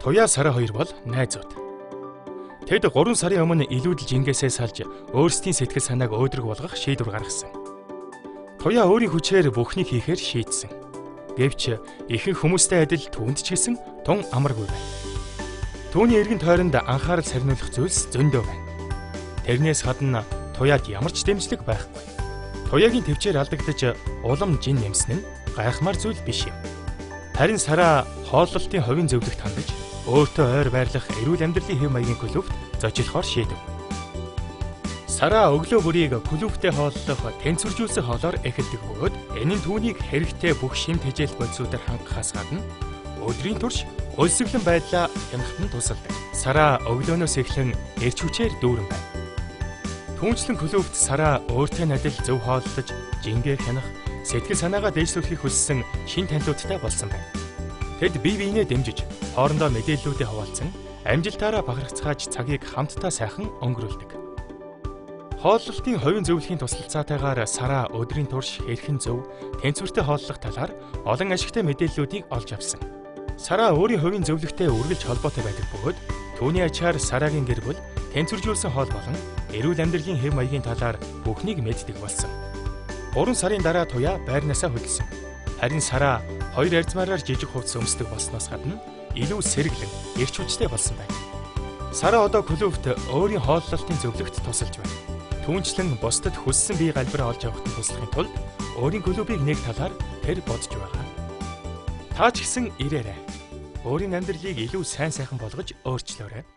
Туяа Сара хоёр бол найзууд. Тэд 3 сарын өмнө илүүдэл жингээсээ салж өөрсдийн сэтгэл санааг өөдрөг болгох шийдвэр гаргасан. Туяа өөрийн хүчээр бүхнийг хийхээр шийдсэн. Гэвч ихэнх хүмүүстэй адил түүнд ч гэсэн тун амаргүй байна. Түүний эргэн тойронд анхаарал сарниулах зүйлс зөндөө байна. Тэрнээс гадна туяад ямар ч дэмжлэг байхгүй. Туяагийн төвчээр алдагдаж улам жин нэмсэн нь гайхмаар зүйл биш юм. Харин Сара хооллолтын хувийн зөвлөгт хандаж өөртөө ойр байрлах эрүүл амьдралын хэв маягийн клубт зочлохоор шийдэв. Сара өглөө бүрийг клубтээ хооллох, тэнцвэржүүлсэн хоолоор эхэлдэг бөгөөд энэ нь түүнийг хэрэгтэй бүх шимт хижээл бодисуудаар хангахаас гадна өдрийн турш өлсгөлэн байдлаа хянахад нь тусалдаг. Сара өглөөнөөс эхлэн эрч хүчээр дүүрэн байна. Түүнчлэн клубт Сара өөртөө адил зөв хооллож, жингээ хянах, сэтгэл санаагаа дэвшүүлэхийг хүссэн шин танилуудтай болсон байна. Тэд бие биенээ дэмжиж, хоорондоо мэдээллүүдээ хуваалцсан, амжилтаараа бахархацгааж цагийг хамтдаа сайхан өнгөрүүлдэг. Хооллолтын хувийн зөвлөхийн тусалцаатайгаар Сара өдрийн турш хэрхэн зөв, тэнцвэртэй хооллох талаар олон ашигтай мэдээллүүдийг олж авсан. Сара өөрийн хувийн зөвлөгтэй үргэлж холбоотой байдаг бөгөөд түүний ачаар Сарагийн гэр бүл тэнцвэржүүлсэн хоол болон эрүүл амьдралын хэв маягийн талаар бүхнийг мэддэг болсон. 3 сарын дараа туяа байрнаасаа хөдөлсөн. Харин Сара хоёр арзмаараар жижиг хувцас өмсдөг болсноос гадна илүү сэргэлэн, эрч хүчтэй болсон байна. Сара одоо клубт өөрийн хооллолтын зөвлөгт тусалж байна. Түүнчлэн бусдад хүссэн бие галбираа олж авахд туслахын тулд өөрийн клубыг нэг талаар тэр бодж байгаа. Та ч гэсэн ирээрэй. Өөрийн амьдралыг илүү сайн сайхан болгож өөрчлөөрэй.